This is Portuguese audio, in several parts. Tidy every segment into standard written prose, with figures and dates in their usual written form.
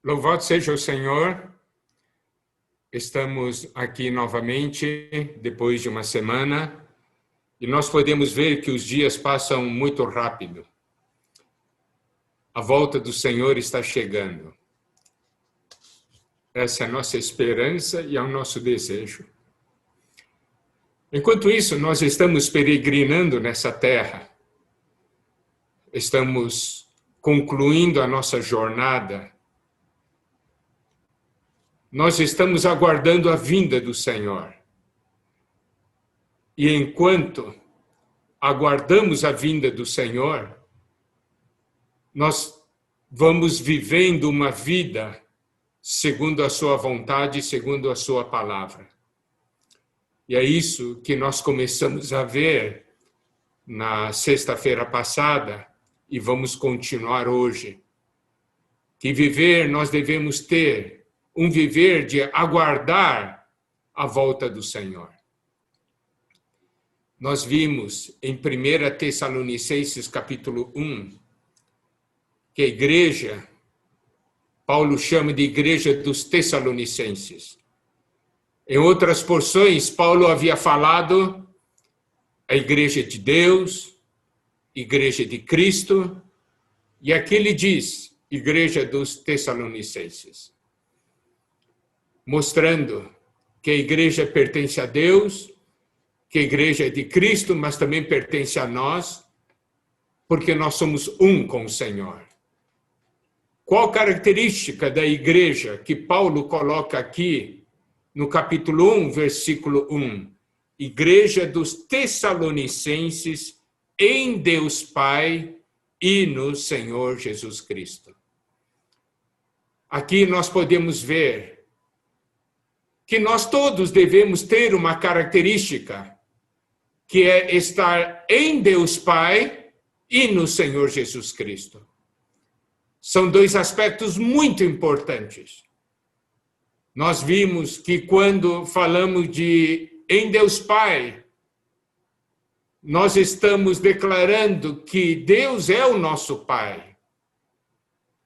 Louvado seja o Senhor, estamos aqui novamente depois de uma semana e nós podemos ver que os dias passam muito rápido. A volta do Senhor está chegando. Essa é a nossa esperança e é o nosso desejo. Enquanto isso, nós estamos peregrinando nessa terra, estamos concluindo a nossa jornada. Nós estamos aguardando a vinda do Senhor. E enquanto aguardamos a vinda do Senhor, nós vamos vivendo uma vida segundo a sua vontade, segundo a sua palavra. E é isso que nós começamos a ver na sexta-feira passada e vamos continuar hoje. Que viver nós devemos ter um viver de aguardar a volta do Senhor. Nós vimos em 1 Tessalonicenses capítulo 1, que a igreja, Paulo chama de igreja dos Tessalonicenses. Em outras porções, Paulo havia falado a igreja de Deus, igreja de Cristo, e aqui ele diz, igreja dos Tessalonicenses, mostrando que a igreja pertence a Deus, que a igreja é de Cristo, mas também pertence a nós, porque nós somos um com o Senhor. Qual característica da igreja que Paulo coloca aqui no capítulo 1, versículo 1? Igreja dos Tessalonicenses em Deus Pai e no Senhor Jesus Cristo. Aqui nós podemos ver que nós todos devemos ter uma característica, que é estar em Deus Pai e no Senhor Jesus Cristo. São dois aspectos muito importantes. Nós vimos que quando falamos de em Deus Pai, nós estamos declarando que Deus é o nosso Pai,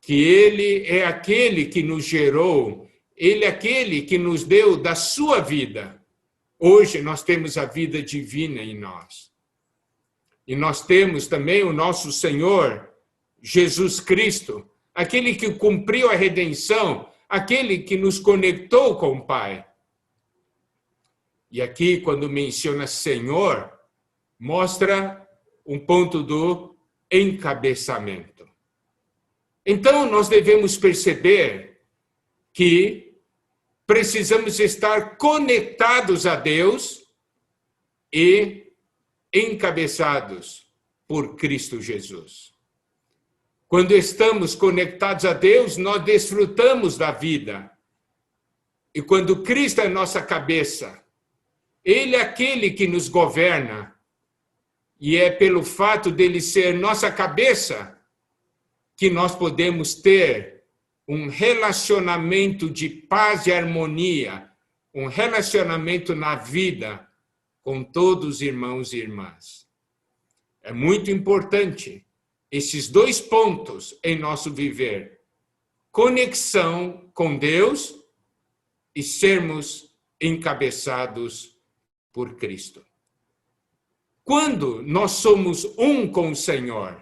que Ele é aquele que nos gerou, Ele é aquele que nos deu da sua vida. Hoje nós temos a vida divina em nós. E nós temos também o nosso Senhor, Jesus Cristo, aquele que cumpriu a redenção, aquele que nos conectou com o Pai. E aqui, quando menciona Senhor, mostra um ponto do encabeçamento. Então, nós devemos perceber que precisamos estar conectados a Deus e encabeçados por Cristo Jesus. Quando estamos conectados a Deus, nós desfrutamos da vida. E quando Cristo é nossa cabeça, Ele é aquele que nos governa. E é pelo fato dele ser nossa cabeça que nós podemos ter um relacionamento de paz e harmonia, um relacionamento na vida com todos os irmãos e irmãs. É muito importante esses dois pontos em nosso viver: conexão com Deus e sermos encabeçados por Cristo. Quando nós somos um com o Senhor,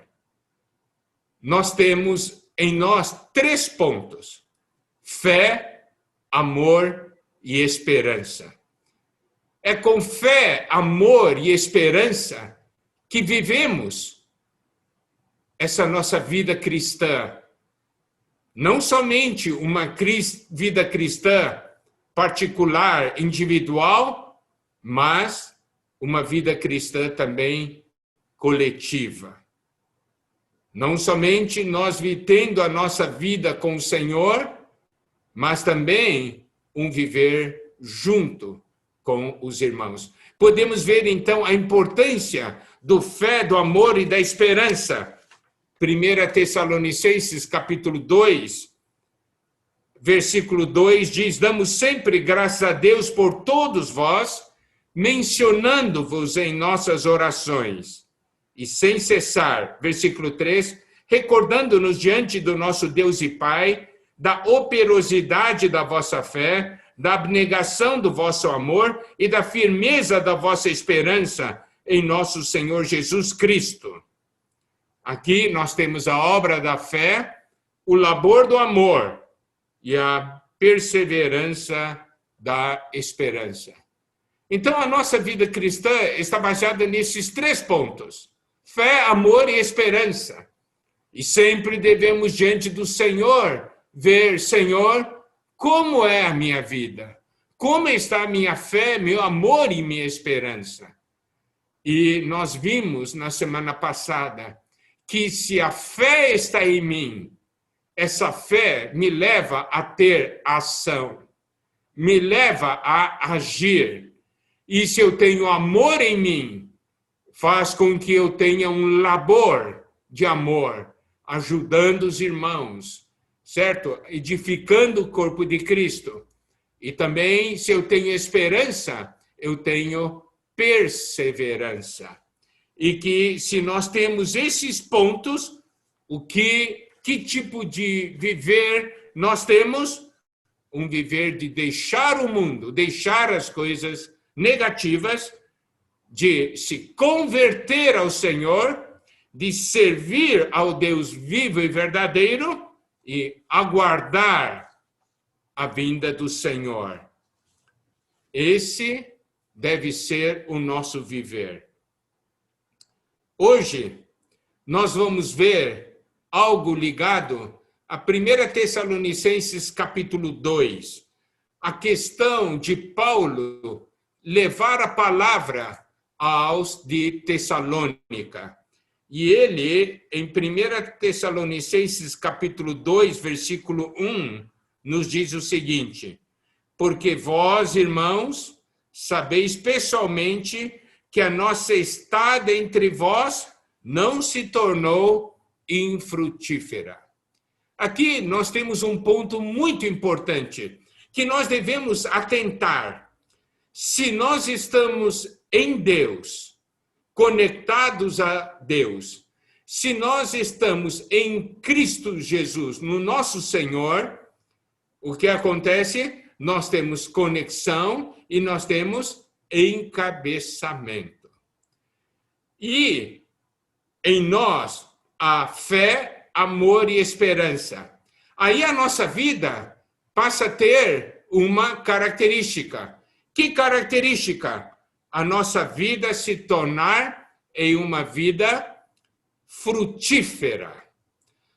nós temos em nós 3 pontos: fé, amor e esperança. É com fé, amor e esperança que vivemos essa nossa vida cristã. Não somente uma vida cristã particular, individual, mas uma vida cristã também coletiva. Não somente nós vivendo a nossa vida com o Senhor, mas também um viver junto com os irmãos. Podemos ver, então, a importância do fé, do amor e da esperança. 1 Tessalonicenses, capítulo 2, versículo 2, diz: damos sempre graças a Deus por todos vós, mencionando-vos em nossas orações. E sem cessar, versículo 3, recordando-nos diante do nosso Deus e Pai, da operosidade da vossa fé, da abnegação do vosso amor e da firmeza da vossa esperança em nosso Senhor Jesus Cristo. Aqui nós temos a obra da fé, o labor do amor e a perseverança da esperança. Então, a nossa vida cristã está baseada nesses 3 pontos: fé, amor e esperança. E sempre devemos, diante do Senhor, ver: Senhor, como é a minha vida? Como está a minha fé, meu amor e minha esperança? E nós vimos na semana passada que se a fé está em mim, essa fé me leva a ter ação, me leva a agir. E se eu tenho amor em mim, faz com que eu tenha um labor de amor, ajudando os irmãos, certo? Edificando o corpo de Cristo. E também, se eu tenho esperança, eu tenho perseverança. E que se nós temos esses pontos, que tipo de viver nós temos? Um viver de deixar o mundo, deixar as coisas negativas, de se converter ao Senhor, de servir ao Deus vivo e verdadeiro e aguardar a vinda do Senhor. Esse deve ser o nosso viver. Hoje, nós vamos ver algo ligado a 1 Tessalonicenses capítulo 2, a questão de Paulo levar a palavra aos de Tessalônica. E ele, em 1 Tessalonicenses capítulo 2, versículo 1, nos diz o seguinte: porque vós, irmãos, sabeis pessoalmente que a nossa estada entre vós não se tornou infrutífera. Aqui nós temos um ponto muito importante que nós devemos atentar. Se nós estamos em Deus, conectados a Deus, se nós estamos em Cristo Jesus, no nosso Senhor, o que acontece? Nós temos conexão e nós temos encabeçamento. E em nós a fé, amor e esperança. Aí a nossa vida passa a ter uma característica. Que característica? A nossa vida se tornar em uma vida frutífera.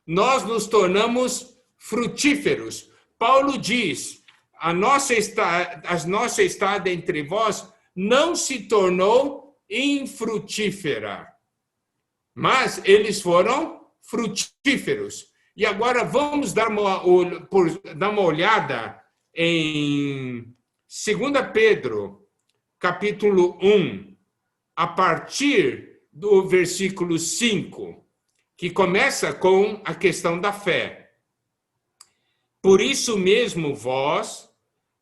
Nós nos tornamos frutíferos. Paulo diz: a nossa estada entre vós não se tornou infrutífera, mas eles foram frutíferos. E agora vamos dar uma olhada em 2 Pedro, capítulo 1, a partir do versículo 5, que começa com a questão da fé. Por isso mesmo vós,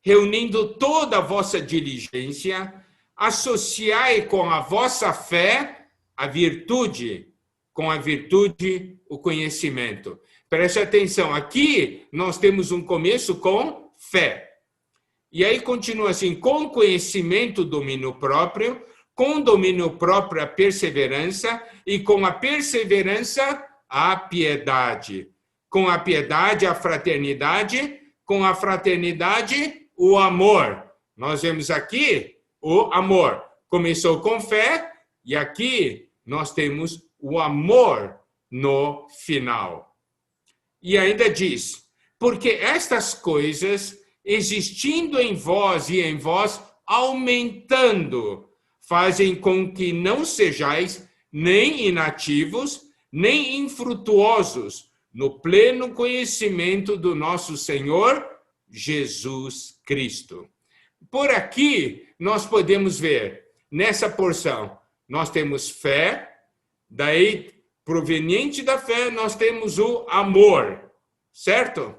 reunindo toda a vossa diligência, associai com a vossa fé a virtude, com a virtude o conhecimento. Preste atenção, aqui nós temos um começo com fé. E aí continua assim: com conhecimento, domínio próprio, com domínio próprio, a perseverança, e com a perseverança, a piedade. Com a piedade, a fraternidade, com a fraternidade, o amor. Nós vemos aqui o amor. Começou com fé, e aqui nós temos o amor no final. E ainda diz: porque estas coisas, existindo em vós e em vós, aumentando, fazem com que não sejais nem inativos, nem infrutuosos, no pleno conhecimento do nosso Senhor Jesus Cristo. Por aqui, nós podemos ver, nessa porção, nós temos fé, daí, proveniente da fé, nós temos o amor, certo?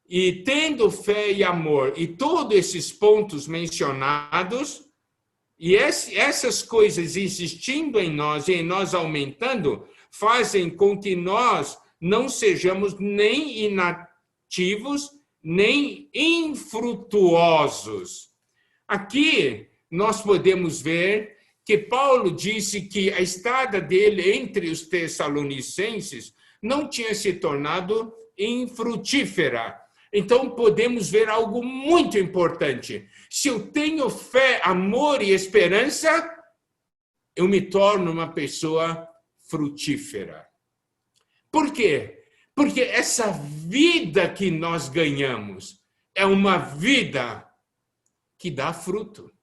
E tendo fé e amor, e todos esses pontos mencionados, e essas coisas existindo em nós e em nós aumentando, fazem com que nós não sejamos nem ativos, nem infrutuosos. Aqui nós podemos ver que Paulo disse que a estada dele entre os tessalonicenses não tinha se tornado infrutífera. Então podemos ver algo muito importante. Se eu tenho fé, amor e esperança, eu me torno uma pessoa frutífera. Por quê? Porque essa vida que nós ganhamos é uma vida que dá fruto.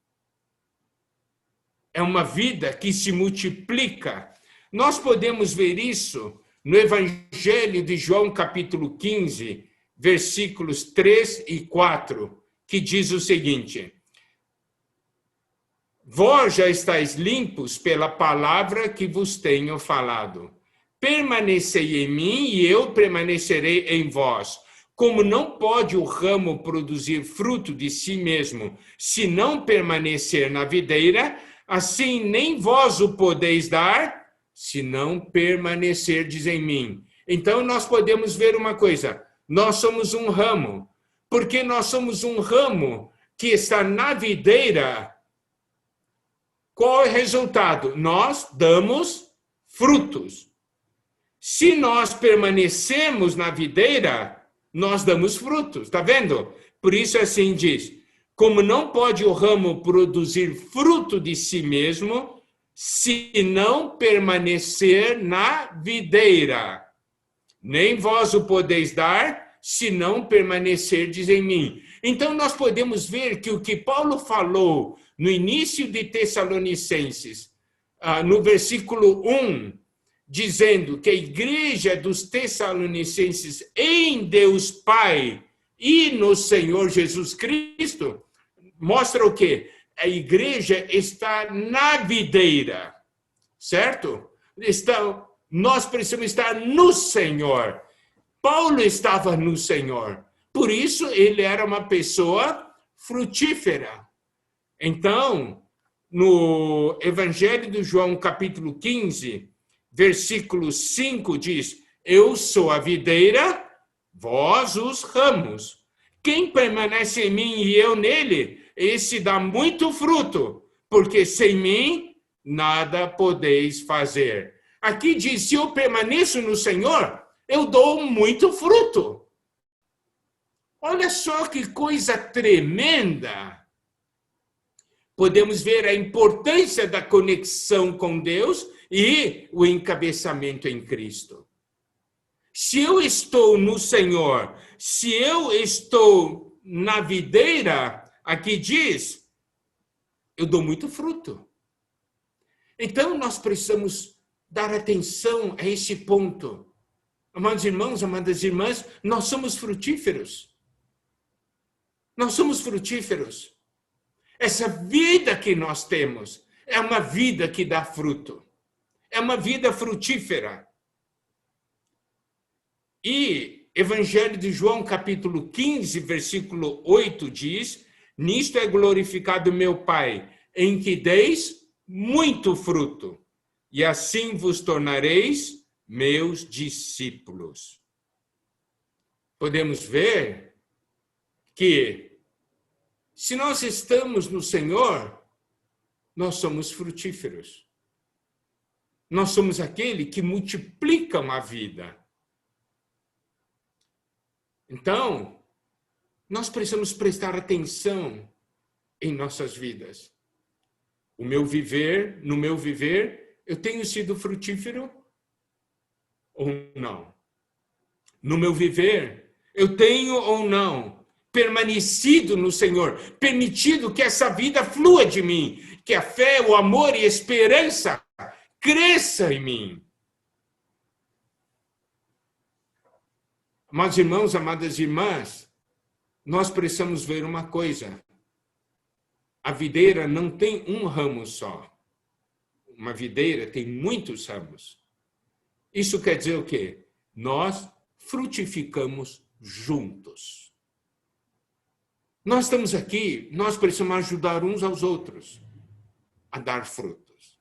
É uma vida que se multiplica. Nós podemos ver isso no Evangelho de João, capítulo 15, versículos 3 e 4, que diz o seguinte: vós já estáis limpos pela palavra que vos tenho falado. Permanecei em mim e eu permanecerei em vós. Como não pode o ramo produzir fruto de si mesmo, se não permanecer na videira, assim nem vós o podeis dar, se não permanecerdes em mim. Então nós podemos ver uma coisa: nós somos um ramo. Porque nós somos um ramo que está na videira, qual é o resultado? Nós damos frutos. Se nós permanecemos na videira, nós damos frutos, está vendo? Por isso assim diz: como não pode o ramo produzir fruto de si mesmo, se não permanecer na videira, nem vós o podeis dar, se não permanecerdes em mim. Então nós podemos ver que o que Paulo falou no início de Tessalonicenses, no versículo 1, dizendo que a igreja dos Tessalonicenses em Deus Pai e no Senhor Jesus Cristo, mostra o quê? A igreja está na videira, certo? Nós precisamos estar no Senhor. Paulo estava no Senhor, por isso ele era uma pessoa frutífera. Então, no Evangelho de João, capítulo 15, versículo 5 diz: eu sou a videira, vós os ramos. Quem permanece em mim e eu nele, esse dá muito fruto, porque sem mim nada podeis fazer. Aqui diz: se eu permaneço no Senhor, eu dou muito fruto. Olha só que coisa tremenda. Podemos ver a importância da conexão com Deus e o encabeçamento em Cristo. Se eu estou no Senhor, se eu estou na videira, aqui diz, eu dou muito fruto. Então nós precisamos dar atenção a esse ponto. Amados irmãos, amadas irmãs, nós somos frutíferos. Nós somos frutíferos. Essa vida que nós temos é uma vida que dá fruto. É uma vida frutífera. E Evangelho de João, capítulo 15, versículo 8 diz: nisto é glorificado meu Pai, em que deis muito fruto, e assim vos tornareis meus discípulos. Podemos ver que, se nós estamos no Senhor, nós somos frutíferos. Nós somos aquele que multiplicam a vida. Então, nós precisamos prestar atenção em nossas vidas. No meu viver, eu tenho sido frutífero ou não? No meu viver, eu tenho ou não permanecido no Senhor, permitido que essa vida flua de mim, que a fé, o amor e a esperança cresça em mim. Amados irmãos, amadas irmãs, nós precisamos ver uma coisa. A videira não tem um ramo só. Uma videira tem muitos ramos. Isso quer dizer o quê? Nós frutificamos juntos. Nós estamos aqui, nós precisamos ajudar uns aos outros a dar frutos.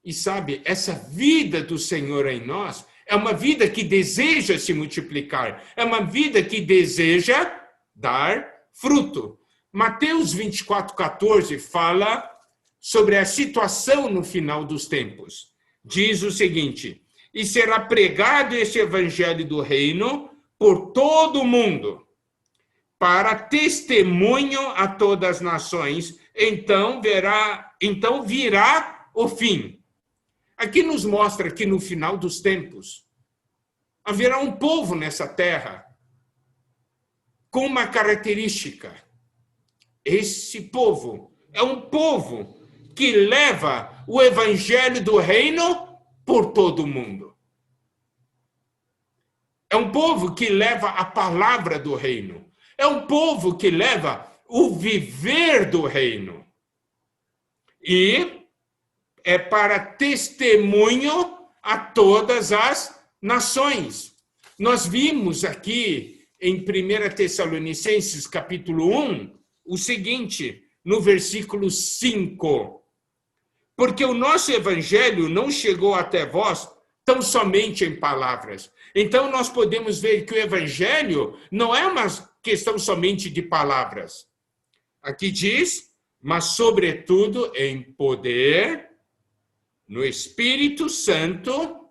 E sabe, essa vida do Senhor em nós, É uma vida que deseja se multiplicar. É uma vida que deseja dar fruto. Mateus 24:14 fala sobre a situação no final dos tempos. Diz o seguinte: e será pregado esse evangelho do reino por todo o mundo, para testemunho a todas as nações, então virá o fim. Aqui nos mostra que no final dos tempos haverá um povo nessa terra com uma característica. Esse povo é um povo que leva o evangelho do reino por todo o mundo. É um povo que leva a palavra do reino. É um povo que leva o viver do reino. E é para testemunho a todas as nações. Nós vimos aqui em 1 Tessalonicenses, capítulo 1, o seguinte, no versículo 5. Porque o nosso evangelho não chegou até vós tão somente em palavras. Então, nós podemos ver que o evangelho não é uma questão somente de palavras. Aqui diz, mas sobretudo em poder, no Espírito Santo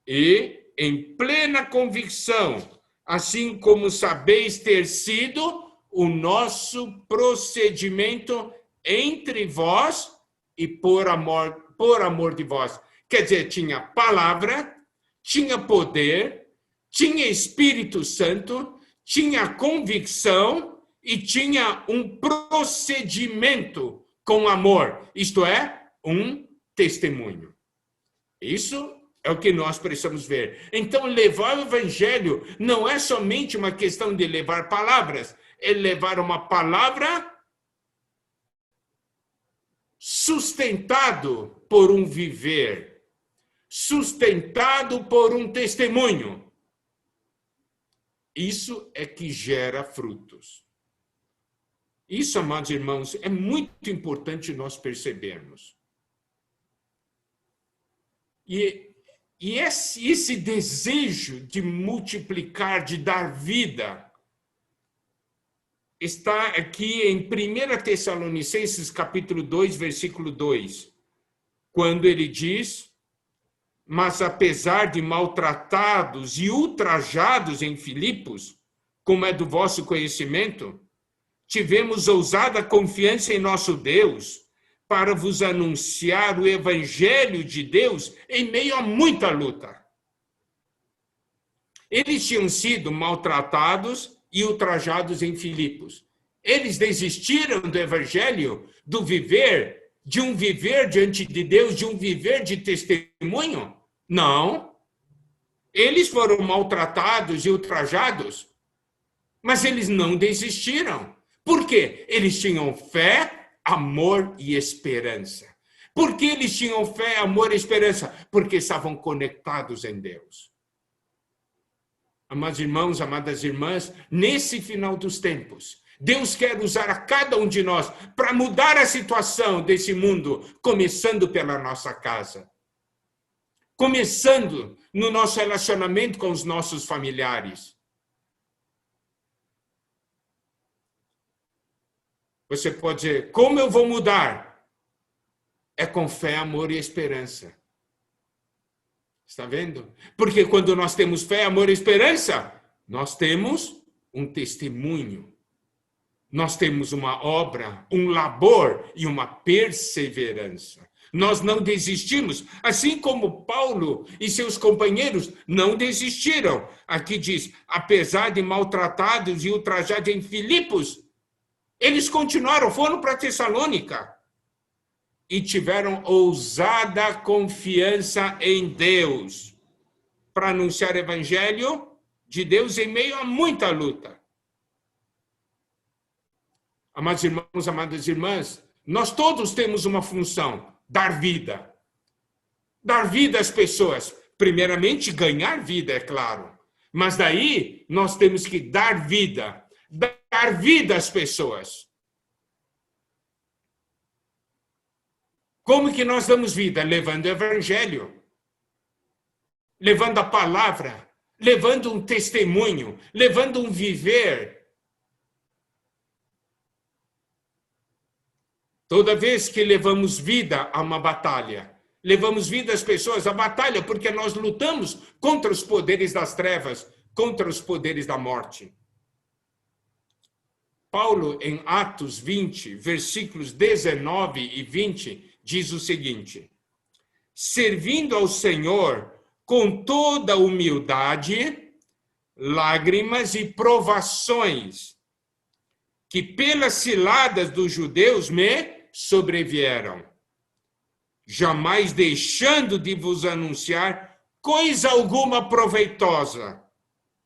e em plena convicção, assim como sabeis ter sido o nosso procedimento entre vós e por amor de vós. Quer dizer, tinha palavra, tinha poder, tinha Espírito Santo, tinha convicção e tinha um procedimento com amor, isto é, um testemunho. Isso é o que nós precisamos ver. Então, levar o evangelho não é somente uma questão de levar palavras, é levar uma palavra sustentado por um viver, sustentado por um testemunho. Isso é que gera frutos. Isso, amados irmãos, é muito importante nós percebermos. E esse desejo de multiplicar, de dar vida, está aqui em 1 Tessalonicenses, capítulo 2, versículo 2, quando ele diz, mas apesar de maltratados e ultrajados em Filipos, como é do vosso conhecimento, tivemos ousada confiança em nosso Deus, para vos anunciar o evangelho de Deus em meio a muita luta. Eles tinham sido maltratados e ultrajados em Filipos. Eles desistiram do evangelho, do viver, de um viver diante de Deus, de um viver de testemunho? Não. Eles foram maltratados e ultrajados, mas eles não desistiram. Por quê? Eles tinham fé, amor e esperança. Por que eles tinham fé, amor e esperança? Porque estavam conectados em Deus. Amados irmãos, amadas irmãs, nesse final dos tempos, Deus quer usar a cada um de nós para mudar a situação desse mundo, começando pela nossa casa. Começando no nosso relacionamento com os nossos familiares. Você pode dizer, como eu vou mudar? É com fé, amor e esperança. Está vendo? Porque quando nós temos fé, amor e esperança, nós temos um testemunho. Nós temos uma obra, um labor e uma perseverança. Nós não desistimos, assim como Paulo e seus companheiros não desistiram. Aqui diz, apesar de maltratados e ultrajados em Filipos, eles continuaram, foram para Tessalônica e tiveram ousada confiança em Deus para anunciar o evangelho de Deus em meio a muita luta. Amados irmãos, amadas irmãs, nós todos temos uma função, dar vida. Dar vida às pessoas. Primeiramente, ganhar vida, é claro. Mas daí, nós temos que dar vida. Dar vida às pessoas. Como que nós damos vida? Levando o evangelho. levando a palavra, levando um testemunho, levando um viver. Toda vez que levamos vida a uma batalha, levamos vida às pessoas à batalha, porque nós lutamos contra os poderes das trevas, contra os poderes da morte. Paulo, em Atos 20, versículos 19 e 20, diz o seguinte: servindo ao Senhor com toda humildade, lágrimas e provações, que pelas ciladas dos judeus me sobrevieram, jamais deixando de vos anunciar coisa alguma proveitosa,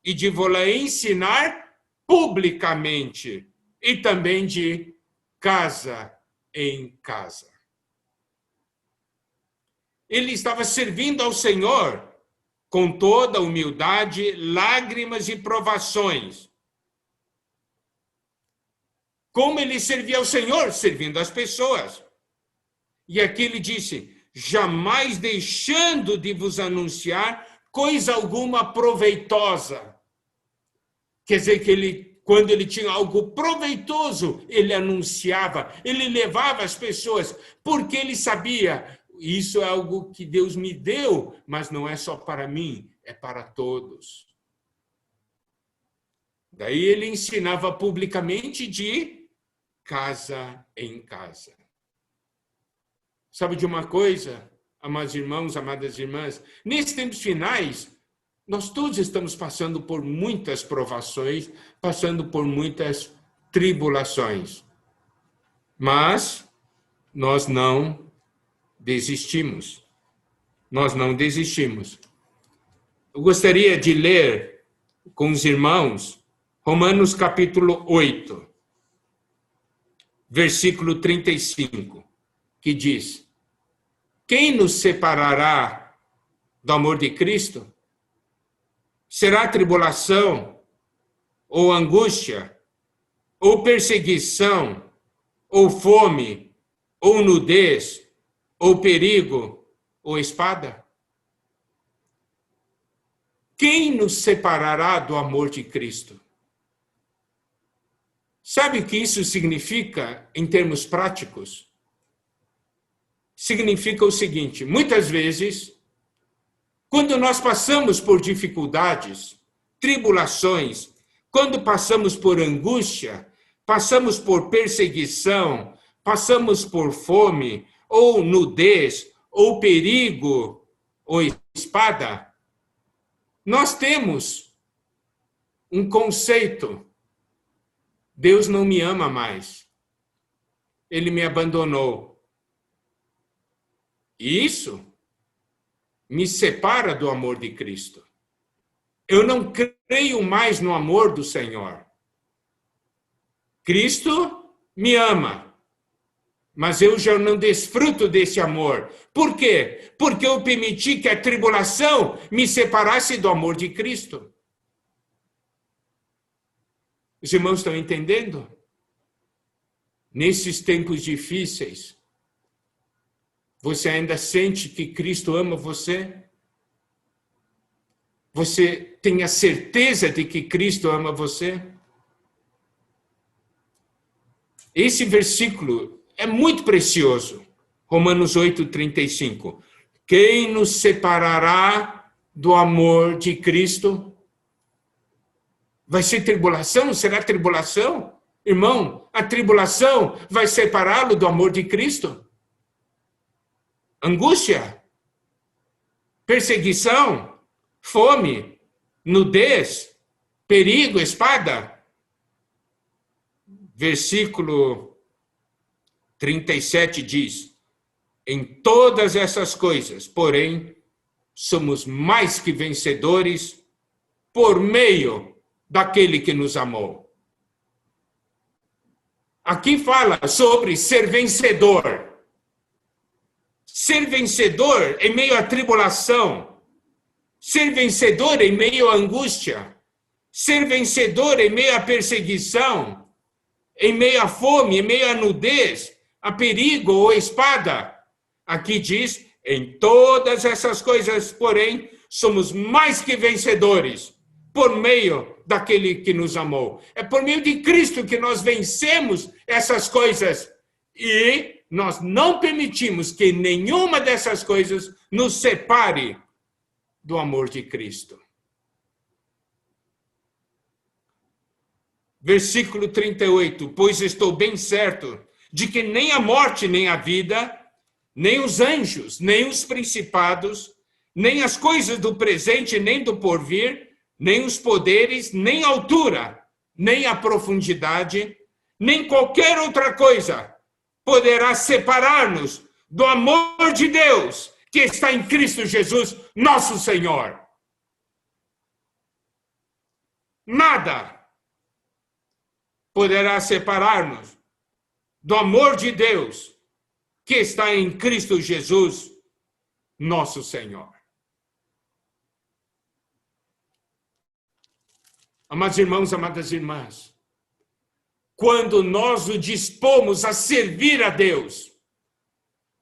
e de vos ensinar publicamente, e também de casa em casa. Ele estava servindo ao Senhor com toda humildade, lágrimas e provações. Como ele servia ao Senhor? Servindo as pessoas. E aqui ele disse: jamais deixando de vos anunciar coisa alguma proveitosa. Quer dizer que quando ele tinha algo proveitoso, ele anunciava, ele levava as pessoas, porque ele sabia, isso é algo que Deus me deu, mas não é só para mim, é para todos. Daí ele ensinava publicamente de casa em casa. Sabe de uma coisa, amados irmãos, amadas irmãs? Nesses tempos finais, nós todos estamos passando por muitas provações, passando por muitas tribulações. Mas nós não desistimos. Nós não desistimos. Eu gostaria de ler com os irmãos Romanos capítulo 8, versículo 35, que diz: quem nos separará do amor de Cristo? Será tribulação, ou angústia, ou perseguição, ou fome, ou nudez, ou perigo, ou espada? Quem nos separará do amor de Cristo? Sabe o que isso significa em termos práticos? Significa o seguinte: muitas vezes, quando nós passamos por dificuldades, tribulações, quando passamos por angústia, passamos por perseguição, passamos por fome, ou nudez, ou perigo, ou espada, nós temos um conceito: Deus não me ama mais. Ele me abandonou. E isso me separa do amor de Cristo. Eu não creio mais no amor do Senhor. Cristo me ama, mas eu já não desfruto desse amor. Por quê? Porque eu permiti que a tribulação me separasse do amor de Cristo. Os irmãos estão entendendo? Nesses tempos difíceis, você ainda sente que Cristo ama você? Você tem a certeza de que Cristo ama você? Esse versículo é muito precioso. Romanos 8:35. Quem nos separará do amor de Cristo? Vai ser tribulação? Será tribulação? Irmão, a tribulação vai separá-lo do amor de Cristo? Angústia? Perseguição? Fome? Nudez? Perigo? Espada? Versículo 37 diz: em todas essas coisas, porém, somos mais que vencedores por meio daquele que nos amou. Aqui fala sobre ser vencedor. Ser vencedor em meio à tribulação. Ser vencedor em meio à angústia. Ser vencedor em meio à perseguição. Em meio à fome, em meio à nudez, a perigo ou espada. Aqui diz: em todas essas coisas, porém, somos mais que vencedores por meio daquele que nos amou. É por meio de Cristo que nós vencemos essas coisas. E nós não permitimos que nenhuma dessas coisas nos separe do amor de Cristo. Versículo 38. Pois estou bem certo de que nem a morte, nem a vida, nem os anjos, nem os principados, nem as coisas do presente, nem do porvir, nem os poderes, nem a altura, nem a profundidade, nem qualquer outra coisa poderá separar-nos do amor de Deus que está em Cristo Jesus, nosso Senhor. Nada poderá separar-nos do amor de Deus que está em Cristo Jesus, nosso Senhor. Amados irmãos, amadas irmãs, quando nós nos dispomos a servir a Deus,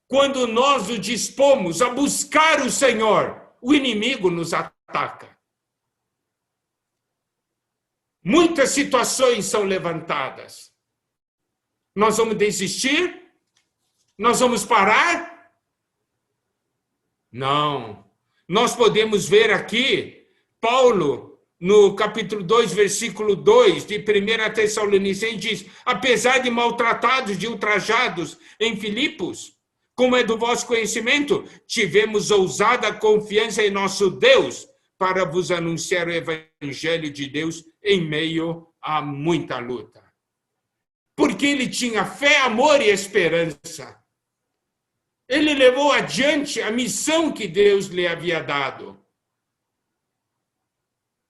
quando nós nos dispomos a buscar o Senhor, o inimigo nos ataca. Muitas situações são levantadas. Nós vamos desistir? Nós vamos parar? Não. Nós podemos ver aqui, Paulo, no capítulo 2, versículo 2 de 1 Tessalonicenses, diz: apesar de maltratados, de ultrajados em Filipos, como é do vosso conhecimento, tivemos ousada confiança em nosso Deus para vos anunciar o evangelho de Deus em meio a muita luta. Porque ele tinha fé, amor e esperança. Ele levou adiante a missão que Deus lhe havia dado.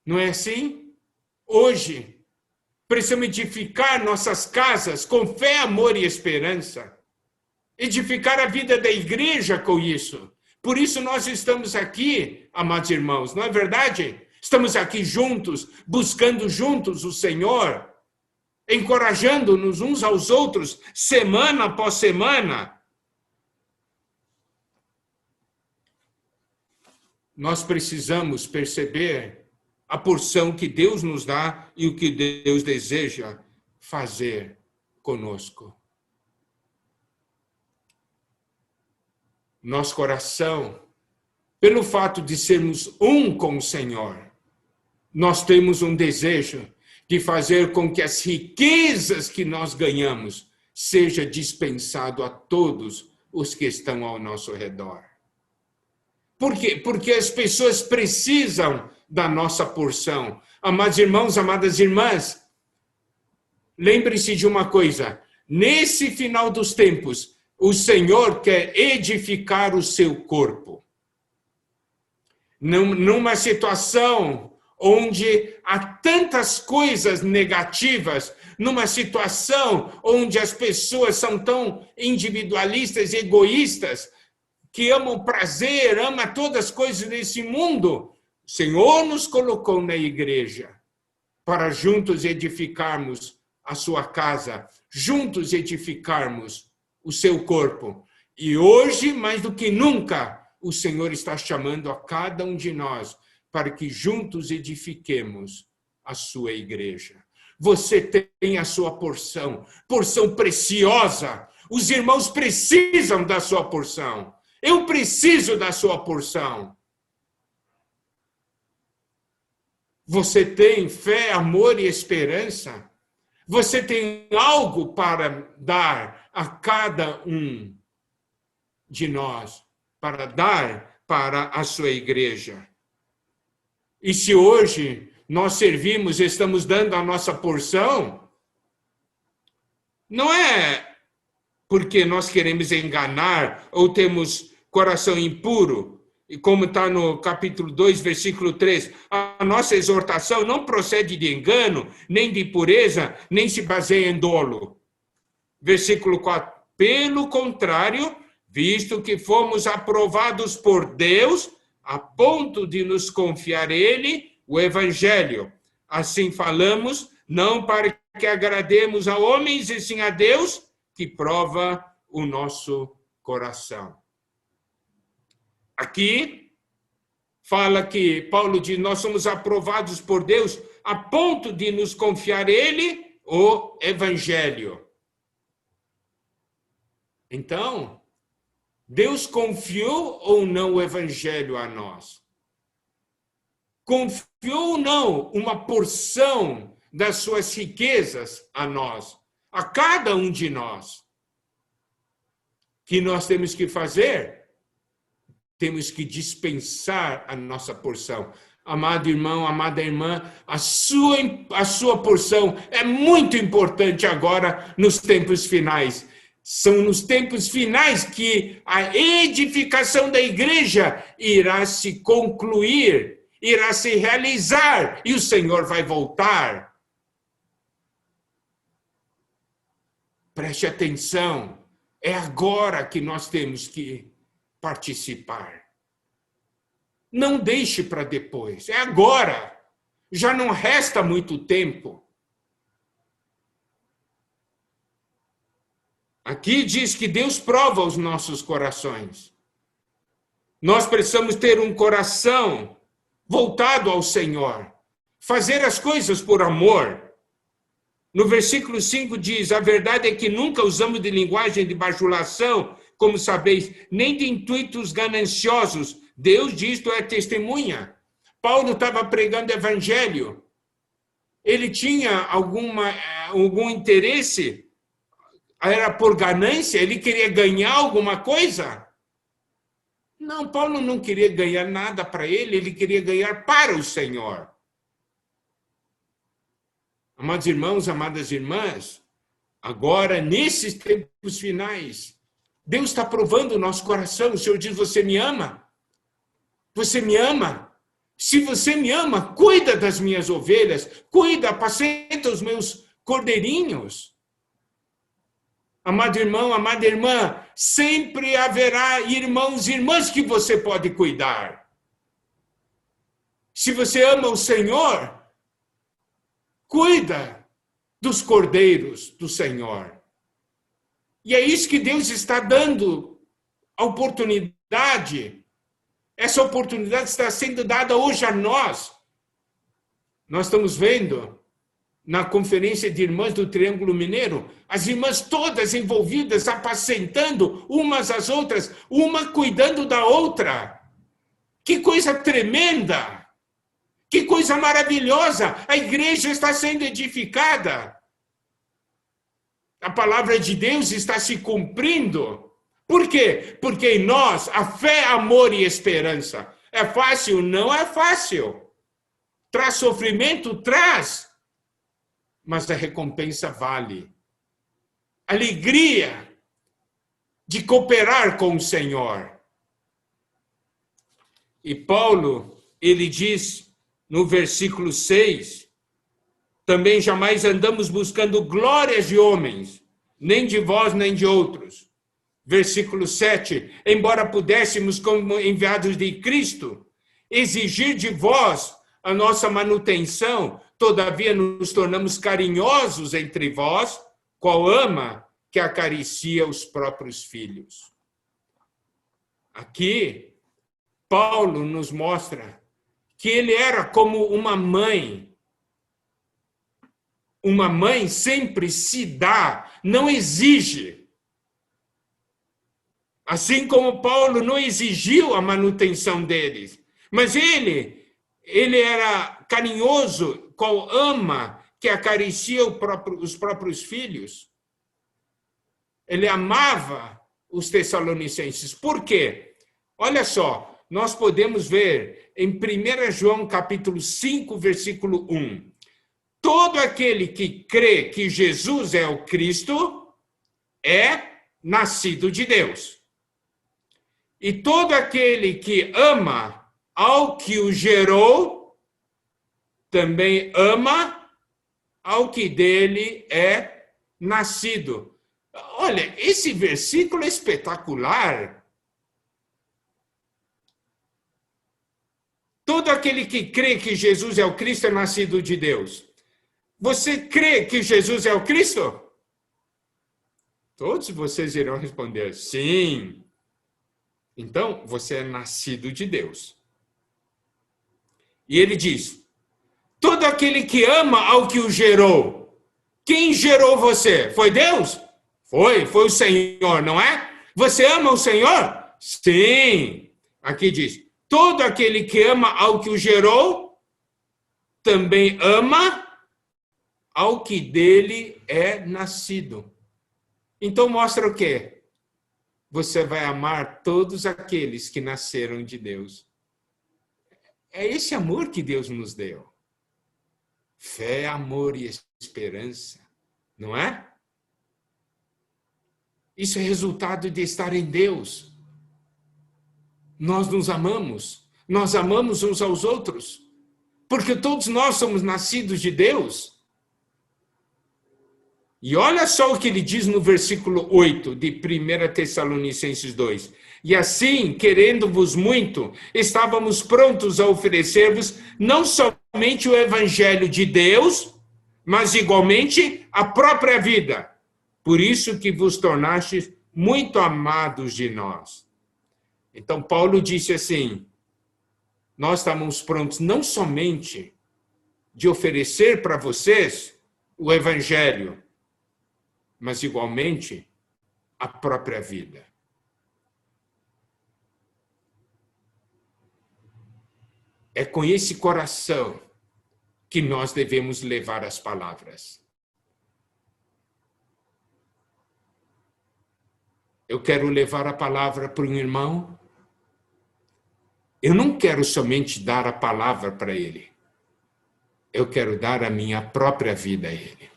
Não é assim? Hoje, precisamos edificar nossas casas com fé, amor e esperança. Edificar a vida da igreja com isso. Por isso nós estamos aqui, amados irmãos, não é verdade? Estamos aqui juntos, buscando juntos o Senhor, encorajando-nos uns aos outros, semana após semana. Nós precisamos perceber a porção que Deus nos dá e o que Deus deseja fazer conosco. Nosso coração, pelo fato de sermos um com o Senhor, nós temos um desejo de fazer com que as riquezas que nós ganhamos seja dispensado a todos os que estão ao nosso redor. Por quê? Porque as pessoas precisam da nossa porção. Amados irmãos, amadas irmãs, lembre-se de uma coisa: nesse final dos tempos, o Senhor quer edificar o seu corpo. Numa situação onde há tantas coisas negativas, numa situação onde as pessoas são tão individualistas, egoístas, que amam prazer, amam todas as coisas desse mundo, o Senhor nos colocou na igreja para juntos edificarmos a sua casa, juntos edificarmos o seu corpo. E hoje, mais do que nunca, o Senhor está chamando a cada um de nós para que juntos edifiquemos a sua igreja. Você tem a sua porção preciosa. Os irmãos precisam da sua porção. Eu preciso da sua porção. Você tem fé, amor e esperança? Você tem algo para dar a cada um de nós, para dar para a sua igreja? E se hoje nós servimos, estamos dando a nossa porção, não é porque nós queremos enganar ou temos coração impuro, e como está no capítulo 2, versículo 3, a nossa exortação não procede de engano, nem de impureza, nem se baseia em dolo. Versículo 4, pelo contrário, visto que fomos aprovados por Deus, a ponto de nos confiar Ele o Evangelho. Assim falamos, não para que agrademos a homens, e sim a Deus, que prova o nosso coração. Aqui fala que Paulo diz: nós somos aprovados por Deus a ponto de nos confiar Ele o Evangelho. Então, Deus confiou ou não o Evangelho a nós? Confiou ou não uma porção das suas riquezas a nós, a cada um de nós? Que nós temos que fazer? Temos que dispensar a nossa porção. Amado irmão, amada irmã, a sua porção é muito importante agora nos tempos finais. São nos tempos finais que a edificação da igreja irá se concluir, irá se realizar e o Senhor vai voltar. Preste atenção, é agora que nós temos que participar. Não deixe para depois, é agora. Já não resta muito tempo. Aqui diz que Deus prova os nossos corações. Nós precisamos ter um coração voltado ao Senhor, fazer as coisas por amor. No versículo 5 diz: a verdade é que nunca usamos de linguagem de bajulação, como sabeis, nem de intuitos gananciosos. Deus disto é testemunha. Paulo estava pregando o evangelho. Ele tinha algum interesse? Era por ganância? Ele queria ganhar alguma coisa? Não, Paulo não queria ganhar nada para ele queria ganhar para o Senhor. Amados irmãos, amadas irmãs, agora, nesses tempos finais, Deus está provando o nosso coração. O Senhor diz: você me ama? Você me ama? Se você me ama, cuida das minhas ovelhas, cuida, apacenta os meus cordeirinhos. Amado irmão, amada irmã, sempre haverá irmãos e irmãs que você pode cuidar. Se você ama o Senhor, cuida dos cordeiros do Senhor. E é isso que Deus está dando a oportunidade. Essa oportunidade está sendo dada hoje a nós. Nós estamos vendo na conferência de irmãs do Triângulo Mineiro, as irmãs todas envolvidas, apacentando umas às outras, uma cuidando da outra. Que coisa tremenda! Que coisa maravilhosa! A igreja está sendo edificada. A palavra de Deus está se cumprindo. Por quê? Porque em nós a fé, amor e esperança. É fácil? Não é fácil. Traz sofrimento? Traz. Mas a recompensa vale. Alegria de cooperar com o Senhor. E Paulo, ele diz no versículo 6, também jamais andamos buscando glórias de homens, nem de vós, nem de outros. Versículo 7, embora pudéssemos, como enviados de Cristo, exigir de vós a nossa manutenção, todavia nos tornamos carinhosos entre vós, qual ama que acaricia os próprios filhos. Aqui, Paulo nos mostra que ele era como uma mãe. Uma mãe sempre se dá, não exige. Assim como Paulo não exigiu a manutenção deles. Mas ele era carinhoso, qual ama que acaricia os próprios filhos. Ele amava os Tessalonicenses. Por quê? Olha só, nós podemos ver em 1 João capítulo 5, versículo 1. Todo aquele que crê que Jesus é o Cristo é nascido de Deus. E todo aquele que ama ao que o gerou, também ama ao que dele é nascido. Olha, esse versículo é espetacular. Todo aquele que crê que Jesus é o Cristo é nascido de Deus. Você crê que Jesus é o Cristo? Todos vocês irão responder sim. Então, você é nascido de Deus. E ele diz, todo aquele que ama ao que o gerou. Quem gerou você? Foi Deus? Foi o Senhor, não é? Você ama o Senhor? Sim. Aqui diz, todo aquele que ama ao que o gerou, também ama ao que dele é nascido. Então mostra o quê? Você vai amar todos aqueles que nasceram de Deus. É esse amor que Deus nos deu. Fé, amor e esperança, não é? Isso é resultado de estar em Deus. Nós nos amamos, nós amamos uns aos outros, porque todos nós somos nascidos de Deus. E olha só o que ele diz no versículo 8 de 1 Tessalonicenses 2. E assim, querendo-vos muito, estávamos prontos a oferecer-vos não somente o evangelho de Deus, mas igualmente a própria vida. Por isso que vos tornastes muito amados de nós. Então, Paulo disse assim, nós estamos prontos não somente de oferecer para vocês o evangelho, mas igualmente a própria vida. É com esse coração que nós devemos levar as palavras. Eu quero levar a palavra para um irmão. Eu não quero somente dar a palavra para ele. Eu quero dar a minha própria vida a ele.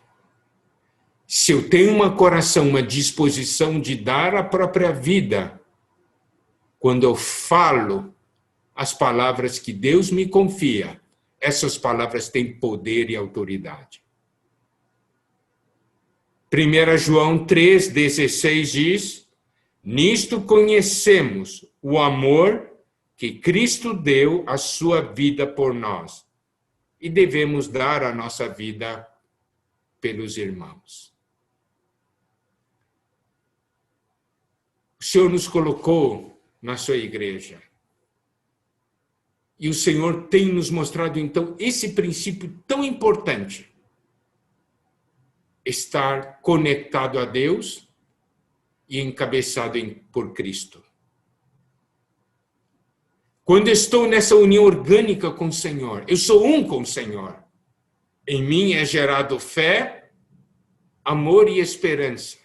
Se eu tenho um coração, uma disposição de dar a própria vida, quando eu falo as palavras que Deus me confia, essas palavras têm poder e autoridade. 1 João 3,16 diz, nisto conhecemos o amor que Cristo deu a sua vida por nós e devemos dar a nossa vida pelos irmãos. O Senhor nos colocou na sua igreja. E o Senhor tem nos mostrado, então, esse princípio tão importante. Estar conectado a Deus e encabeçado por Cristo. Quando estou nessa união orgânica com o Senhor, eu sou um com o Senhor. Em mim é gerado fé, amor e esperança.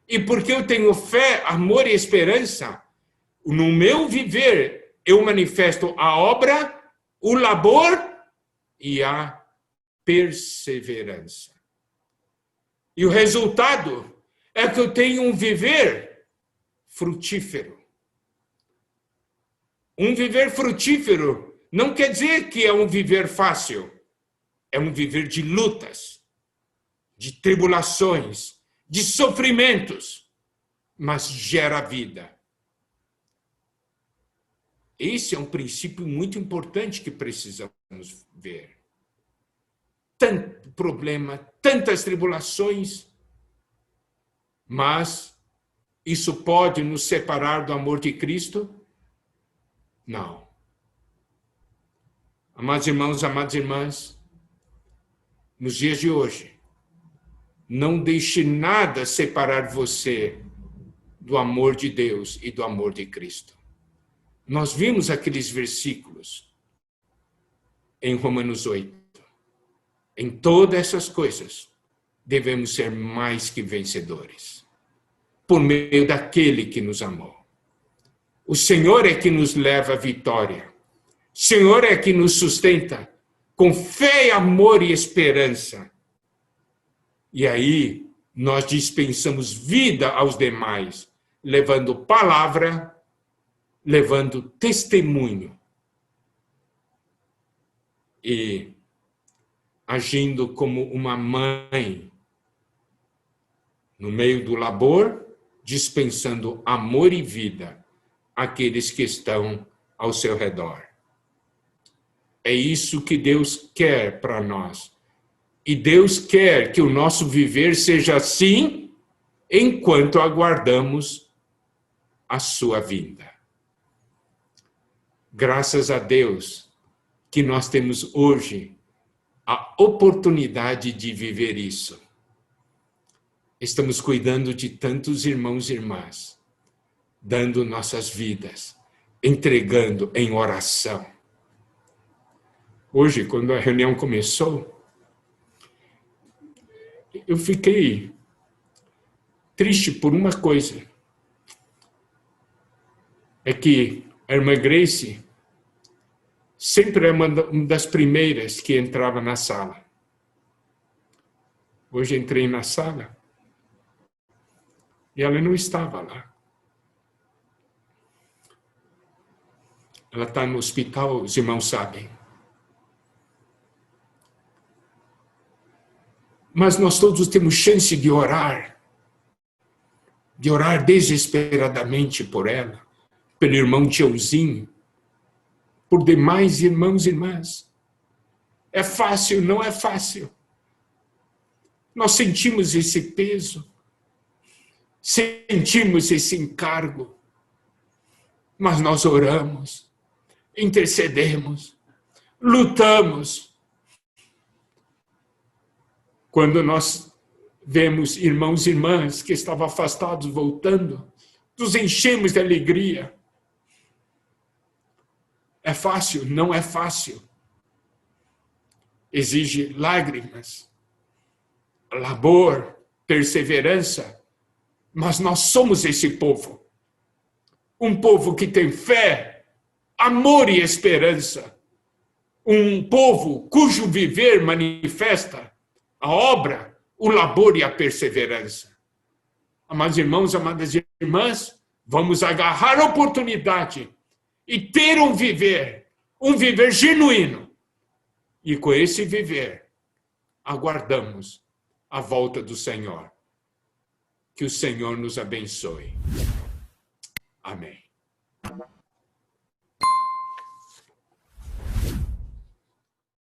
E porque eu tenho fé, amor e esperança, no meu viver eu manifesto a obra, o labor e a perseverança. E o resultado é que eu tenho um viver frutífero. Um viver frutífero não quer dizer que é um viver fácil. É um viver de lutas, de tribulações, de sofrimentos, mas gera vida. Esse é um princípio muito importante que precisamos ver. Tanto problema, tantas tribulações, mas isso pode nos separar do amor de Cristo? Não. Amados irmãos, amadas irmãs, nos dias de hoje, não deixe nada separar você do amor de Deus e do amor de Cristo. Nós vimos aqueles versículos em Romanos 8. Em todas essas coisas, devemos ser mais que vencedores, por meio daquele que nos amou. O Senhor é que nos leva à vitória. O Senhor é que nos sustenta com fé, amor e esperança. E aí, nós dispensamos vida aos demais, levando palavra, levando testemunho e agindo como uma mãe no meio do labor, dispensando amor e vida àqueles que estão ao seu redor. É isso que Deus quer para nós. E Deus quer que o nosso viver seja assim enquanto aguardamos a sua vinda. Graças a Deus que nós temos hoje a oportunidade de viver isso. Estamos cuidando de tantos irmãos e irmãs, dando nossas vidas, entregando em oração. Hoje, quando a reunião começou, eu fiquei triste por uma coisa. É que a irmã Grace sempre é uma das primeiras que entrava na sala. Hoje entrei na sala e ela não estava lá. Ela está no hospital, os irmãos sabem. Mas nós todos temos chance de orar desesperadamente por ela, pelo irmão Tiozinho, por demais irmãos e irmãs. É fácil? Não é fácil. Nós sentimos esse peso, sentimos esse encargo, mas nós oramos, intercedemos, lutamos. Quando nós vemos irmãos e irmãs que estavam afastados voltando, nos enchemos de alegria. É fácil? Não é fácil. Exige lágrimas, labor, perseverança, mas nós somos esse povo. Um povo que tem fé, amor e esperança. Um povo cujo viver manifesta a obra, o labor e a perseverança. Amados irmãos, amadas irmãs, vamos agarrar a oportunidade e ter um viver genuíno. E com esse viver, aguardamos a volta do Senhor. Que o Senhor nos abençoe. Amém.